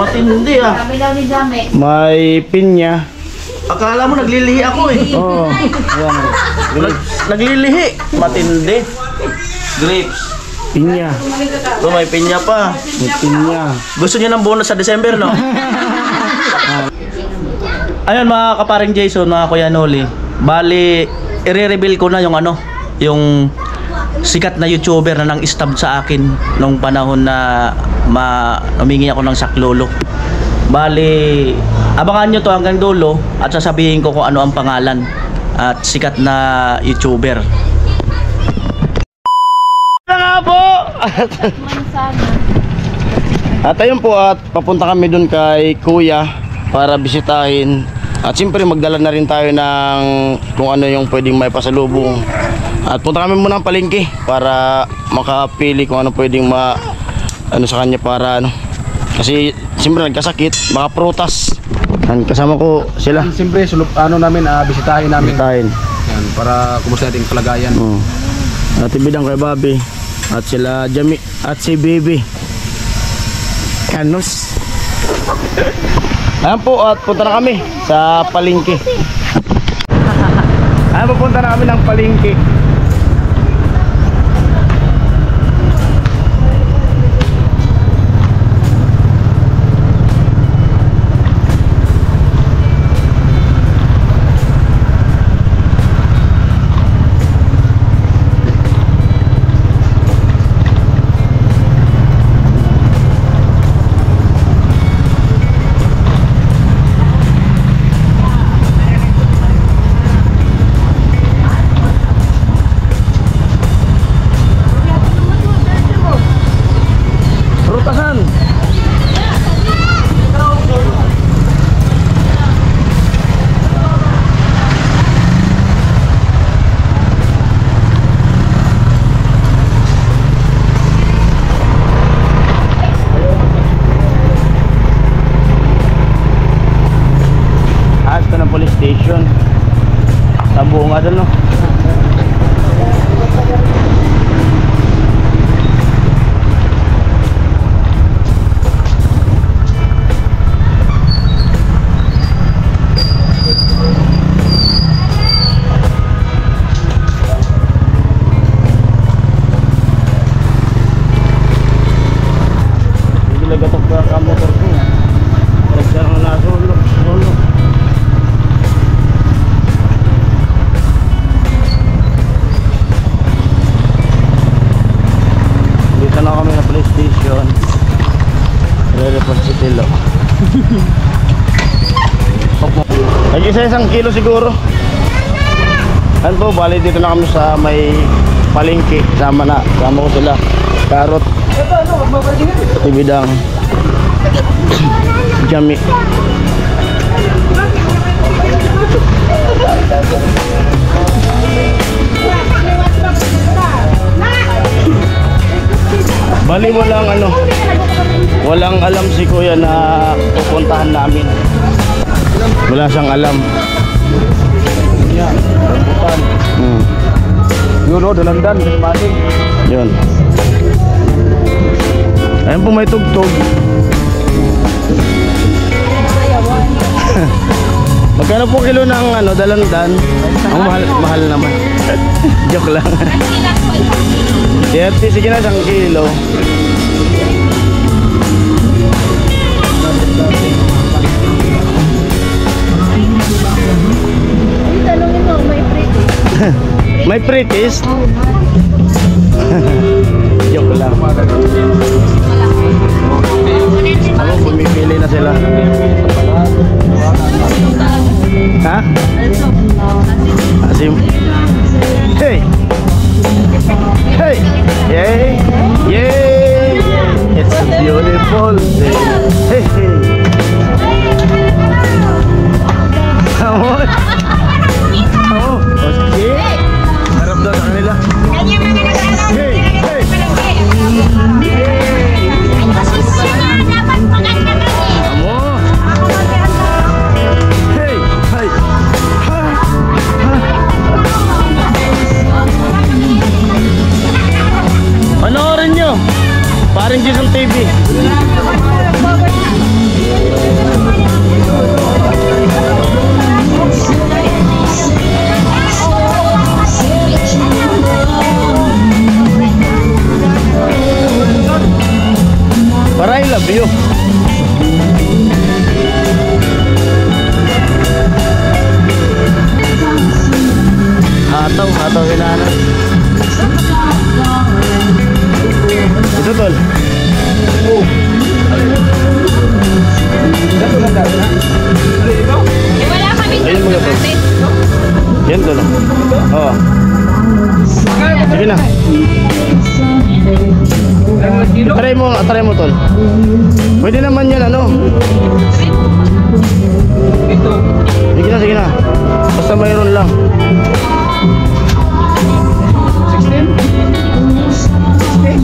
Matindi ah. May pinya. Akala mo naglilihi ako eh. Oo. Ayan. Naglilihi. Matindi. Grapes. Pinya. Oh, may pinya pa. May pinya. Gusto niyo ng bonus sa December, no? Ayun mga kaparing Jason, mga Kuya Noli. Bali, i-reveal ko na yung ano, yung sikat na YouTuber na nang stab sa akin nung panahon na humingi ako ng saklolo. Bali, abangan nyo to hanggang dulo at sasabihin ko kung ano ang pangalan at sikat na YouTuber. Nga po! At ayun po, at papunta kami dun kay Kuya para bisitahin. At siyempre magdala na rin tayo ng kung ano yung pwedeng may pasalubong. At punta kami muna ng palengke para makapili kung ano pwedeng ano sa kanya para ano. Kasi siyempre nagkasakit, mga prutas. Kasama ko sila. Siyempre ano namin, bisitahin namin. Bisitahin. Yan, para kumusta natin kalagayan. At ibidang kay Bobby. At sila Jami at si Baby Kanos. Ayan po, at punta na kami sa palengke. Ayan, pupunta na kami ng palengke. Police station sa buong no? Hindi nagatok ka motor ko. Nagsaroon na solo. Na kami na police station. Re-report si Tilo. Nag-isa-isang kilo siguro. Ano po, bali dito na kami sa may palengke. Sama ko sila. Karot, tibidang, Jami. Bali walang alam si Kuya na pupuntahan namin. Wala siyang alam. Yan, rambutan. Yun o, dalandan, maling. Yun. Ayun po, may tugtog. Magkano po kilo ng dalandan? Ang mahal naman. Joke lang. 30, sige na, 1 kilo. Tanungin mo, may pretty. May pretties? Joke lang. Ako, pumipili na sila. Ha? Asim. Hey! Hey! Yay! Yay! It's a beautiful day. Hey! Hey! Amor! Oh, sige. Harap daw sa kanila. Hey! Hey! Amor! Hey! Hey! Panoorin nyo! Parang Jason TV. Para I love you. Hataw hinana. Ito tol. Wala kami Ayun mo tol. Yan tol. Oo. Sige na. Try mo tol. Pwede naman yan ano. Sige na. Basta mayroon lang.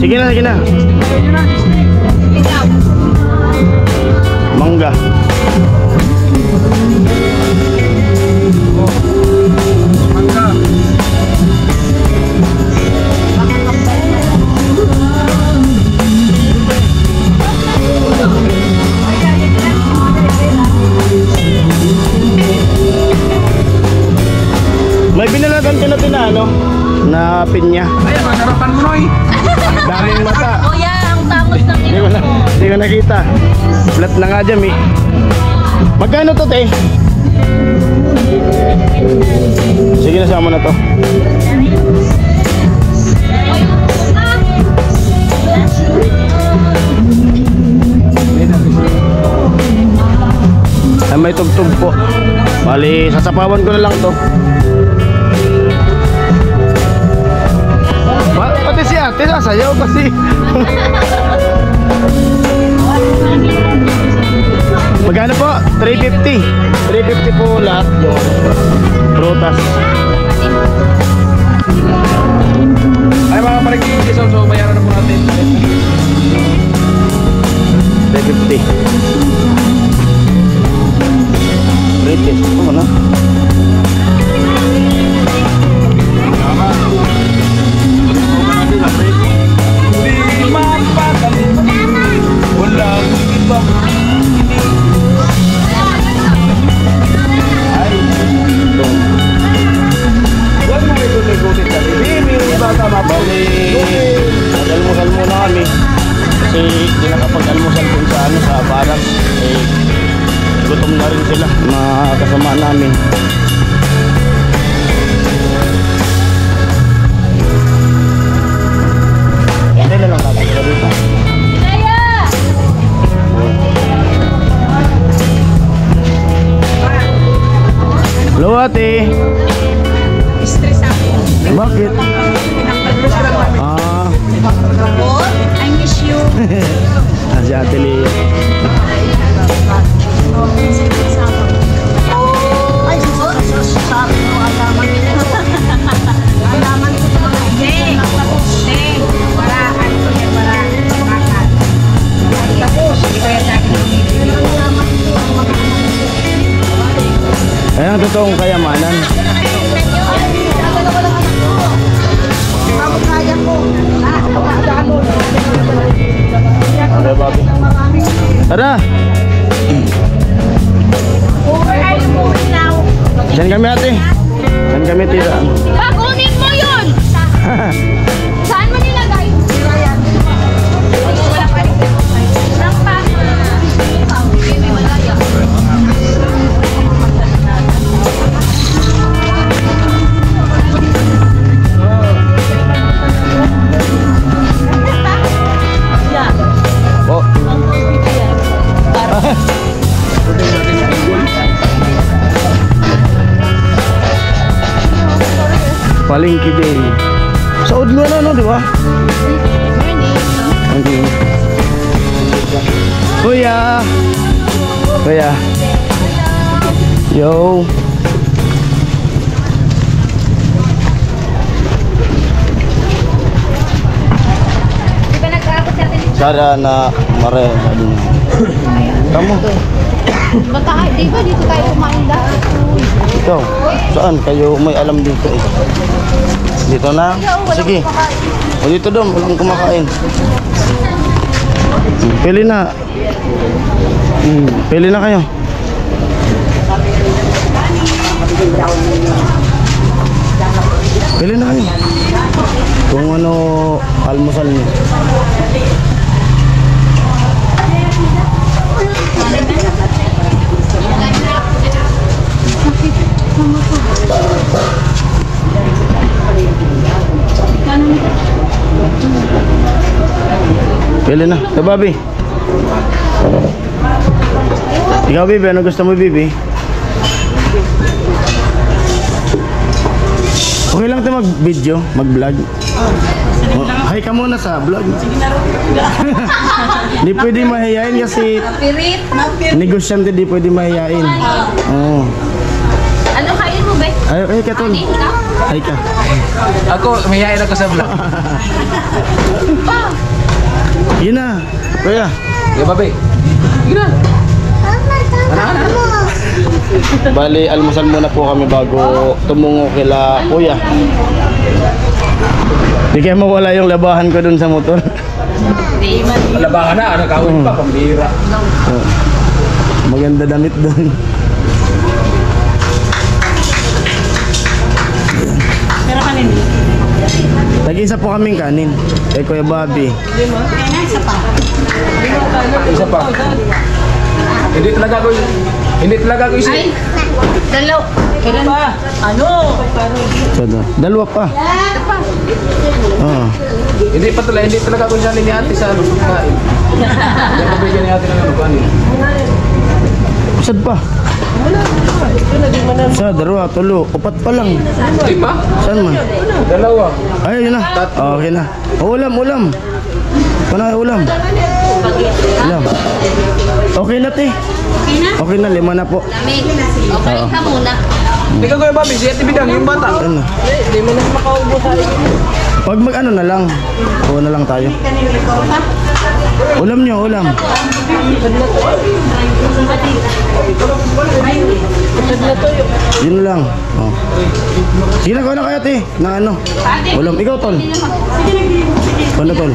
16? Sige na. Mangga. May binalatan ka natin na ano? Na pinya. Ayan, masarapan mo, Noy. Daming mata. Kuya, ang tangos ng ino mo. Hindi ko nakita. Flat na nga dyan eh. Magkano to te? Sige na, sama na to. Ay, may tugtog po. Bali, sasapawan ko na lang to. Pati si ate sasayaw kasi. Magkano po? 350. 350 po lahat yung prutas. Ay, mga parang so bayaran na po natin. 350. Latest ito mo na. Almusal muna kami kasi hindi nakapag-almusal dun sa ano, sa barang eh, gutom na rin sila mga kasama namin. Hindi na lang natin sila dito. Hello ate. Stress ako. Bakit? I miss you. Si ate Lea. Ay, sabi mo, alaman nila. Alaman ko ito. Hindi. Wala. Ano ko yan? Wala. Bakit? Hindi ko yan sa akin. Ayan ang totoong kayamanan. Okay, Bobby. Tara! Saan kami ate? Saan kami tira? Pakunin mo yun! Saan mo nilagay? Wala pa rin. Saan pa? May malaya. Oh. Palengke din. Sa Udlo na no, di ba? Okay. Kuya. Yo. Di ba nag-aakot sa atin? Sana na mare. Kamu. Baka, di ba dito tayo kumain dahil? Ikaw, saan? Kayo may alam dito eh. Dito na? Sige. O dito dong, walang kumakain. Pili na. Pili na kayo. Pili na kayo. Kung ano almusal niyo. Pili na. Ito, Bobby. Ikaw, Bibi. Ano gusto mo, Bibi? Okay lang ito mag-video, mag-vlog. Oh, hi ka muna sa vlog. Hindi pwede mahihayin kasi negosyante, di pwede mahihayin. Oh. Ano kain mo, Bek? Ay ka, Tol. Hi ka. Ako, mahihayin ako sa vlog. Yun na. Kuya. Yeah, babe. Yun na. Bali, almusal muna po kami bago tumungo kila Kuya. Di kaya mawala yung labahan ko dun sa motor. Malabangan na, nakawin pa, pambira. Oh. Maganda damit dun. Pero kanin. Tag-isa po kaming kanin. Kay Kuya Bobby. Isa pa. Hindi talaga ako isip. Ay, dalaw. Kailan ba? Ano? Dalawa pa. Ito pa. Oh. Hindi talaga ako isali ni ate sa ano, kain. Hindi ako bigyan ni ate ng ano, kanin. Saan pa? Sa dalawa, tulo. Upat pa lang. Hindi pa? Saan man? Dalawa. Ay, yun na. Okay na. Ulam. Panay ulam. Ulam. Okay na, te. Okay na? Okay na, 5 na po. Lamig. Okay ka muna. Hindi ka kuya Bobby, si ate Bidang, yung bata. Ano? Hindi mo na makaubo sa akin. Pag mag-ano na lang. Kuha na lang tayo. Ulam nyo, ulam. Yun lang. Oh. Sige na, kuha na kayo, te. Na ano? Ulam. Ikaw, Tol. Ano, Tol?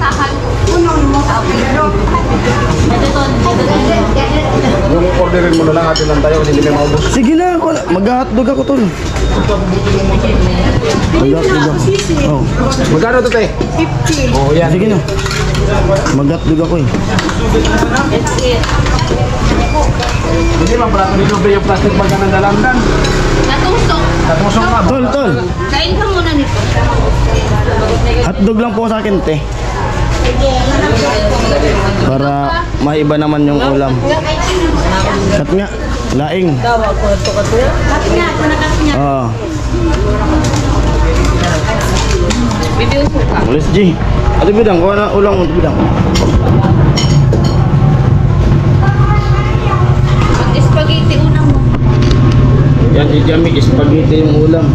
Yung orderin mo na lang ate lang tayo kasi hindi may maubos. Sige na, kuha na. Mag-hotdog ako, Tol. Mag-hotdog ako. Oh. Magkano to, te? 50. Oh, yan. Sige na. Mag-hotdog ako eh. Hindi man pala ito nilubre yung plastic bag na nandalandan. Natusok. Tatusok ka. Tol. Kain ka muna nito. Hotdog lang po sa akin, te. Para maiba naman yung ulam. Kat nga. Laing. Kapi nga, kat nga. Oo. Video suka. Let's G. Ate Bidang, kuha na ulam, Ate Bidang. Spaghetti unang mo. Yan, si Jamie, spaghetti yung ulam.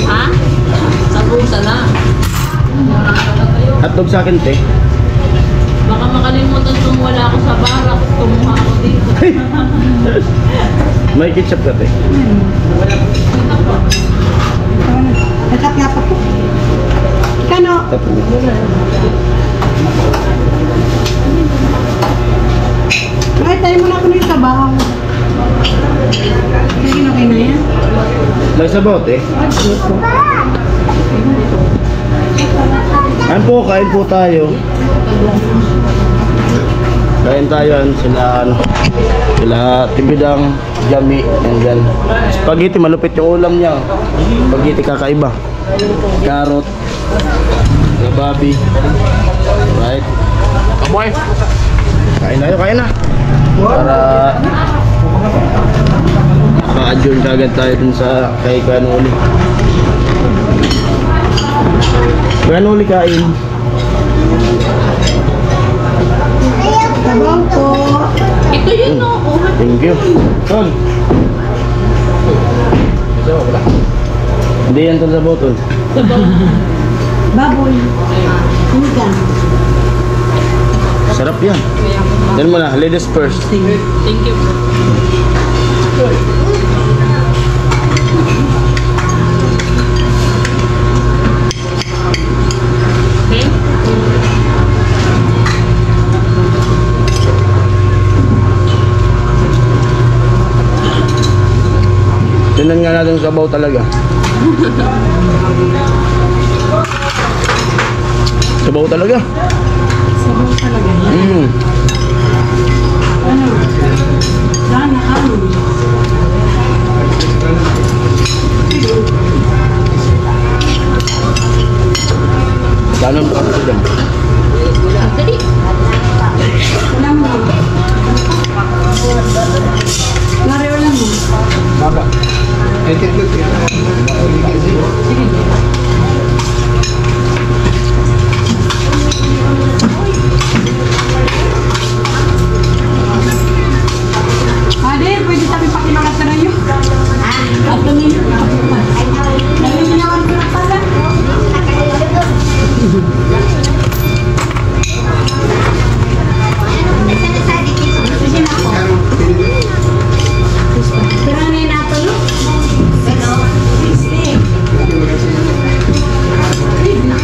Ha? Sabusa na. Hotdog sa akin, te. Baka makalimutan kung wala ako sa barak. Kumuha ako dito. May ketchup ka, te. Dekat nga pa po. Kano? Tapos. Ay, tayo muna ako nito sa bahaw. Sige, okay na yan. May sabaw, te. Kain po tayo. Kain tayo, sila Tibidang, Jami, and then spaghetti, malupit yung ulam niya. Spaghetti kakaiba. Carrot, gababi. Right? Amoy. Kain na. Para maka-adjourn kagad tayo dun sa kay Kanuli. Kanuli kain. Sabaw po. Ito yun o. Thank you. Tol. Hindi yan tol sa botol. Baboy. Sinigang. Sarap yan. Yan mo na, ladies first. Thank you. Okay. Tinan nga natin sa sabaw talaga. Sabaw talaga. Sabaw talaga yan. Ano? Sana, ano? Ganun pa ito dyan. Wala mo. Lari, wala mo. Baba. Ade, pwede tayo pakimakat na yun. At tumingin. Nalilinawan ko na pala. Sige na po. Pero ano yung nato, no?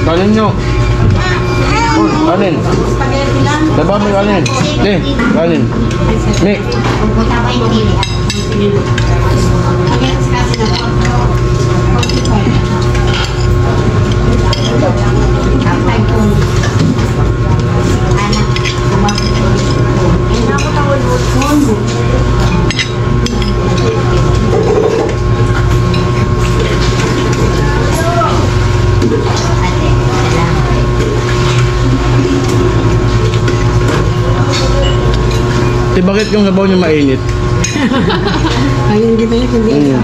Kanin nyo. Kanin. Spaghetti lang. Daba mo yung kanin. Ni, kanin. Ni. Spaghetti kasi na po. 45. Bakit yung sabaw niya mainit? Ayun, di ba yun? Hindi.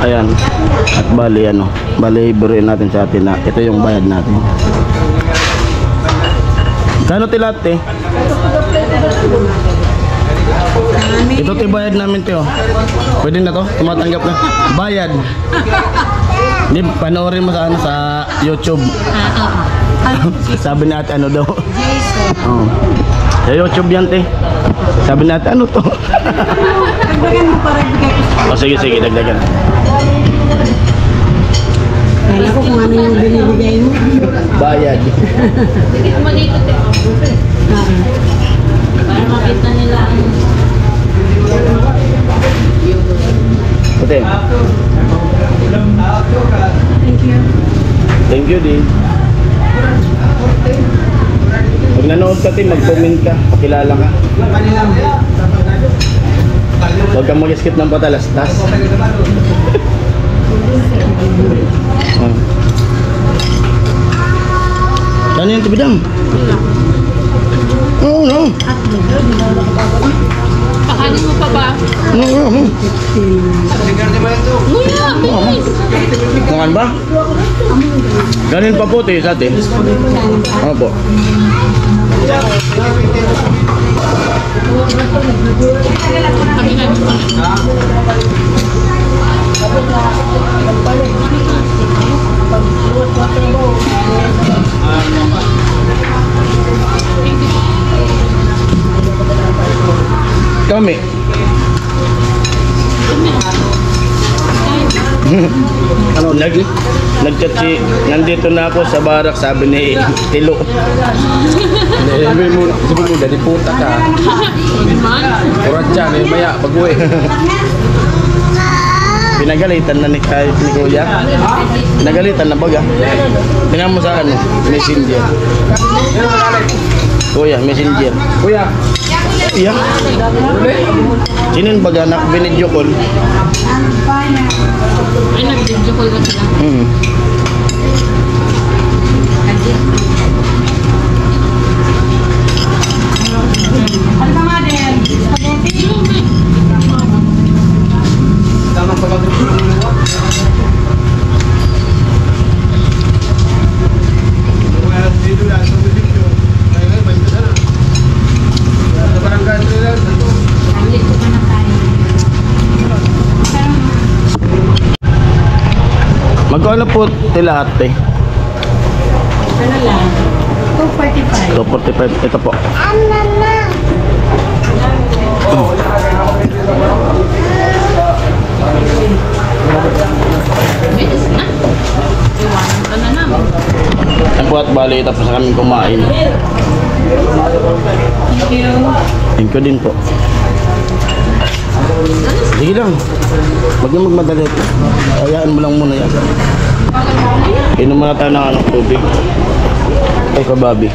Ayan. At bali ano, bali biruin natin sa atin na ito yung bayad natin. Kano tilate? Ito ti bayad namin tiyo. Pwede na to? Tumatanggap na. Bayad. Hindi, panoorin mo sa ano sa YouTube. Sabi natin ano daw. Oh. Sa YouTube yan te. Sabi natin ano to. Dagdagan mo para bigay ko. Oh, sige, sige, dagdagan. Kala ko kung ano yung binibigay mo. Bayad. Dikit mo dito, te. Para makita nila ang... Puti. Thank you. Thank you, din. Pag nanood ka, Tim, mag-comment ka. Pakilala ka. Huwag kang mag-skip ng patalastas. Ano yung tibidam? Oo, no. Pakanin mo pa ba? No. Nguya, bilis! Makan ba? Ganin pa po, te, sa atin. Ano po? Kami. Ano, nag-chat si, nandito na ako sa barak, sabi ni Tilo. Sabi mo, dali puta ka. Kurat dyan, maya, pag-uwi. Pinagalitan na ni Kuya. Pinagalitan na baga. Tingnan mo sa ano, messenger. Kuya, messenger. Kuya, Iya. Sinin baga nak binidyo call. Ay, nag-video call ka sila. Ano ba nga din? Spaghetti? tamang pagkakuluan mo. Dito lang, sa video. Kaya ba ito sana? Sa barangay nila, ito. Hindi ko pa nakain. Magkano po lahat eh? Ano lang? 245. 245. Ito po. Iwanan ka na namin. Ang po at bali, tapos na kami kumain. Thank you. Thank you din po. Sige lang. Huwag na magmadali. Hayaan mo lang muna yan. Inom muna tayo ng tubig. Ay, kababi.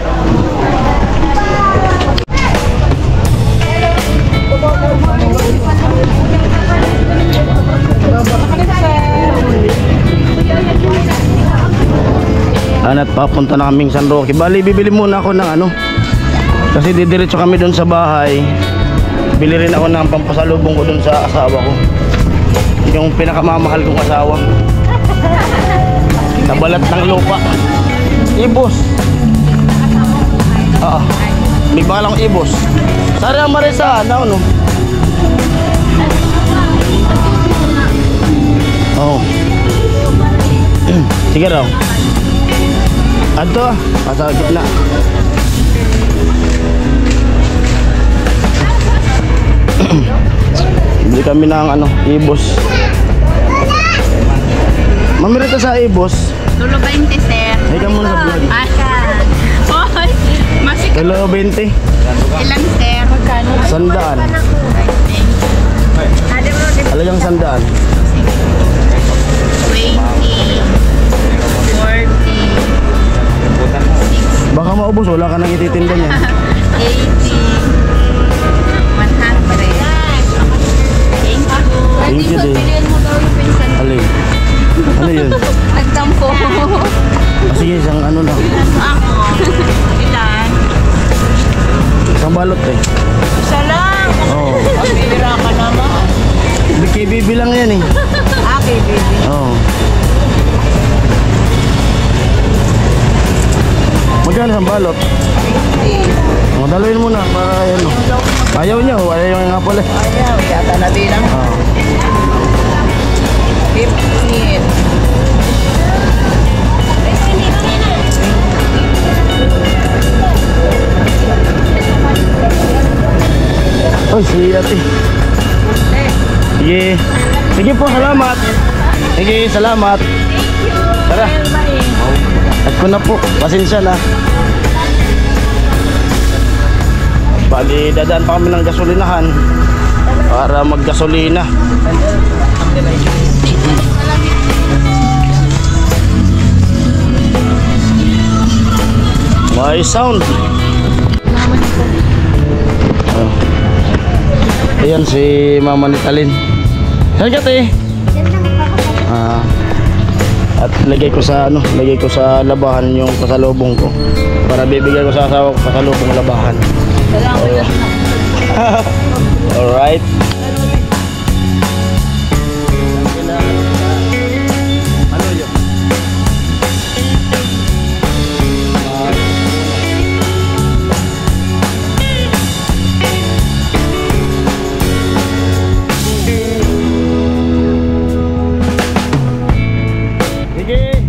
At papunta na kaming San Roque. Bali, bibili muna ako ng kasi didiretso kami doon sa bahay. Bili rin ako ng pampasalubong ko doon sa asawa ko. Yung pinakamamahal kong asawa. Nabalat ng lupa. Ibos. May pangalang Ibos. Sara Marisa, no? Oh. Sige raw. Ato, nasa gitna. Bili kami ng Ibos. Mamirita sa Ibos. Tulo 20, sir. Ay ka muna sa vlog. Ayan. Hoy, masik. Kilo 20. Ilan, sir? Magkano? 100. Alagang 100. 20, 40, Baka maubos, wala ka nang ititinda niya. 80, 100. Thank you. Thank you din. Mo daw yung pinsan. Alay. Ano yun? Nagtampo. Sige, isang lang. Ako. Ilan? Isang balot eh. Isa lang. Oo. Pambira ka naman. BKBB lang yan eh. Okay, baby. Oo. Magkano isang balot? Dalawin muna para yan. Ayaw niya, ayaw nga pala. Ayaw, yata na bilang. Oo. 15. Ay, si ate. Sige. Sige po, salamat. Sige, salamat. Tara. At ko na po. Pasensya na. Bali, dadaan pa kami ng gasolinahan para maggasolina. May sound. Ayan si Mama Nitalin. Salamat eh. At lagay ko sa labahan yung pasalubong ko para bibigyan ko sa asawa ko pasalubong labahan. Alright. Ano yun? Sige. Sige.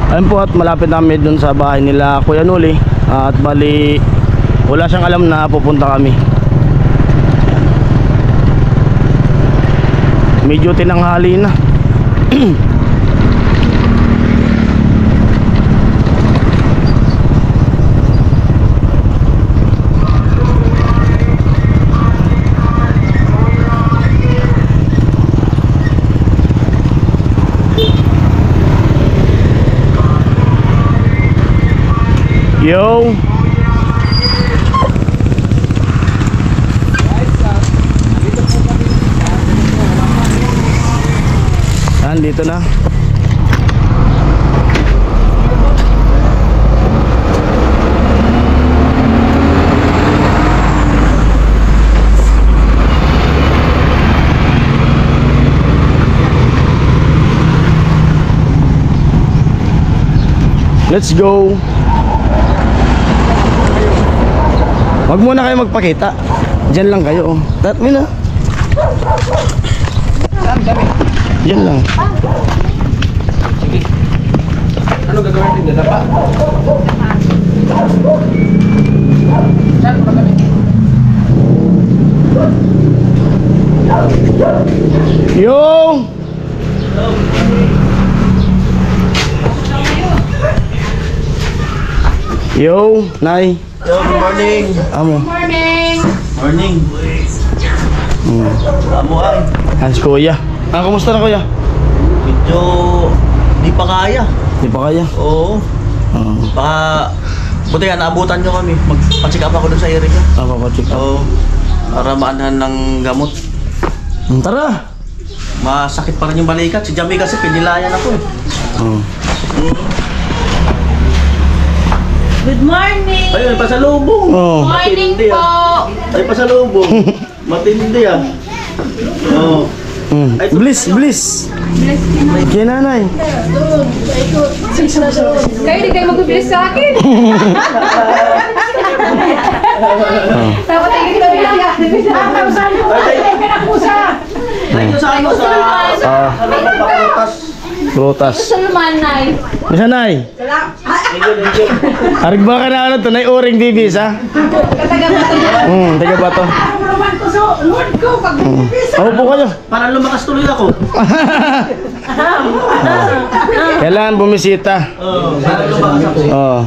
Ayun po, at malapit namin dun sa bahay nila Kuya Noli. At bali, wala siyang alam na pupunta kami. Medyo tinanghali na. Yo. Dito na. Let's go. Wag muna kayo magpakita. Diyan lang kayo. Tatmi na. Diyan lang. Sige. Ano gagawin din? Dala pa? Saan pa kami? Yo! Yo, Nay. Yo, good morning. Amo. Morning! Morning. Amo ay. Hans Kuya. Kumusta na Kuya? Medyo di pa kaya. Di pa kaya? Oo. Baka buti nga naabutan nyo kami. Magpa-check up ako dun sa area. Check up. Oo. Para maanhan ng gamot. Tara. Masakit pa rin yung balikat. Si Jamie kasi pinilayan ako eh. Good morning! Ayun, pasalubong. Morning Matindi, po! Ay, pasalubong. Matindi ah. Oo. Bliss, bliss. Kaya nanay. Kayo di kayo mag-bless sa akin! Dapat tayo kita Thank you sa ano sa... Papalutas. Prutas. Sulman, Nay! Bisa Nay? Harig ba ka na ano to? Nay Uring Bibis ha? Kataga ba ito? Taga ba to? Ako po kayo. Para lumakas tuloy ako. Kailangan bumisita. Oo, para lumakas ako. Oo.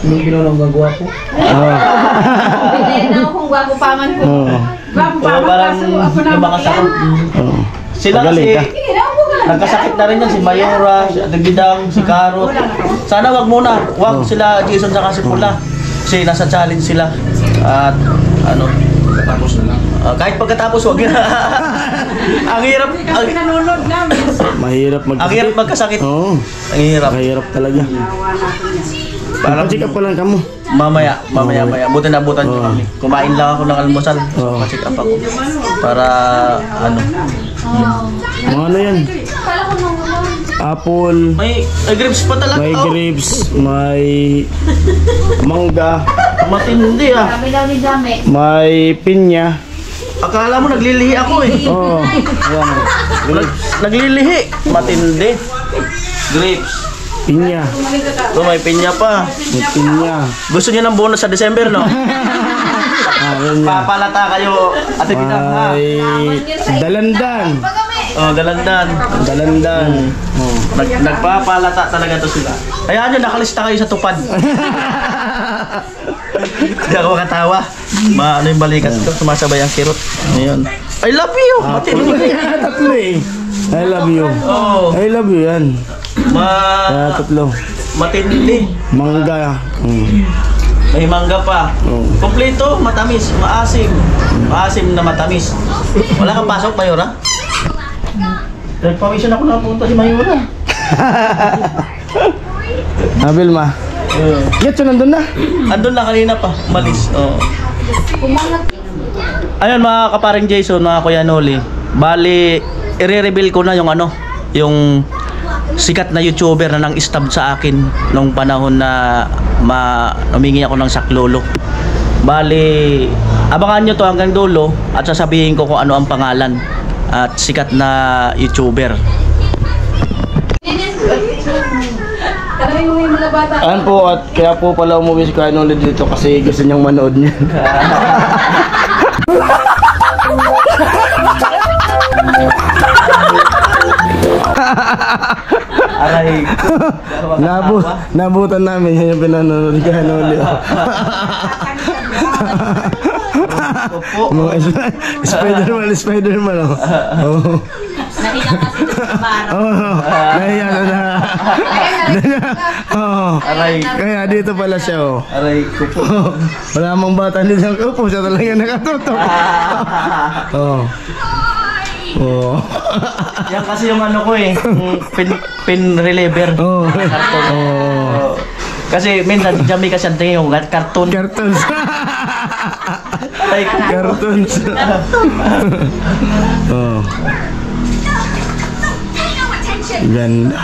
Yung pinunong gagawa ko. Pinayin na ako kung gwapo pa man po. Parang lumakas ako. Sila Magaling kasi ka. nagkasakit na rin yan. Si Mayora, si Ate Bidang, si Karot. Sana wag muna. Wag sila Jason sa si Pula. Kasi nasa challenge sila. At ano, Tapos na lang. kahit pagkatapos wag na. Ang hirap. Mahirap Ang hirap magkasakit. Oo. Ang hirap. Mahirap talaga. Parang Check up pa lang kamo. mamaya. Buti nabutan nyo kami. Kumain lang ako ng almusal. Oo. Pa-check up ako. Para ano. Mga ano yan? Apple. May grapes pa talaga. May grapes. May mangga. Matindi ah. Kami daw ni Jame. May pinya. Akala mo naglilihi ako eh. Oo. Ayan. Naglilihi. Matindi. Grapes. Pinya. So may pinya pa. May pinya. Gusto niyo ng bonus sa December, no? Ayan yan. Papalata kayo, Ate Bidang, ha? May dalandan. Oh, dalandan. Dalandan. Oh. Nagpapalata talaga to sila. Hayaan nyo, nakalista kayo sa tupad. Hindi ako makatawa. Ano yung balikat ko, sumasabay ang kirot. Ayan. I love you! Matindi. Tatlo eh. I love you. Oh, I love you yan. Kaya tatlo. matindi. Mangga. May mangga pa. Oh. Kompleto, matamis, maasim. Maasim na matamis. Wala kang pasok, Mayora? Nagpawisan ako na punta si Mayora. Vilma. Get so nandun na. Andun na kanina pa, malis. Oh. Ayun mga kaparing Jason, mga Kuya Noli. Bali, i-reveal ko na yung ano, yung sikat na YouTuber na nang stab sa akin nung panahon na humingi ako ng saklolo. Bali, abangan nyo to hanggang dulo at sasabihin ko kung ano ang pangalan at sikat na YouTuber. Karami mo yung mga bata. Ayan po, at kaya po pala umuwi si Kuya Noli dito kasi gusto niyang manood niya. Aray. Nabutan namin, yan yung pinanonood ni Kuya Noli. Mga Spider-Man, oh. Oh. Nahiya kasi ito sa baro. Oh, nahiya na. Oh, Aray. kaya dito pala siya, oh. Aray ko po. Oh, wala mang bata dito ang upo, siya talaga nakatutok. Oh. Oh. Yan kasi yung ano ko eh. Yung pin reliever. Oh. Karton. Oh. Kasi minsan si Jamie kasi ang tingin yung karton. Cartoons. Aray ko. Cartoons. Oh. Ganda.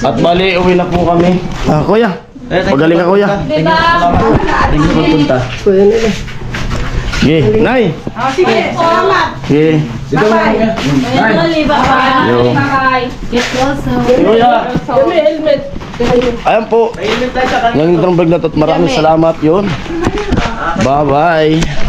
At bali, uwi na po kami. Ah, kuya. Magaling ka, kuya. Thank you. Salamat. Thank you for punta. Sige, Nay. Sige, salamat. Sige. Bye-bye. Yo. Bye-bye. Get well soon. Kuya. Helmet. Ayan po. Ayun tayo sa kanila. Yung vlog na to. Maraming salamat yun. Bye-bye.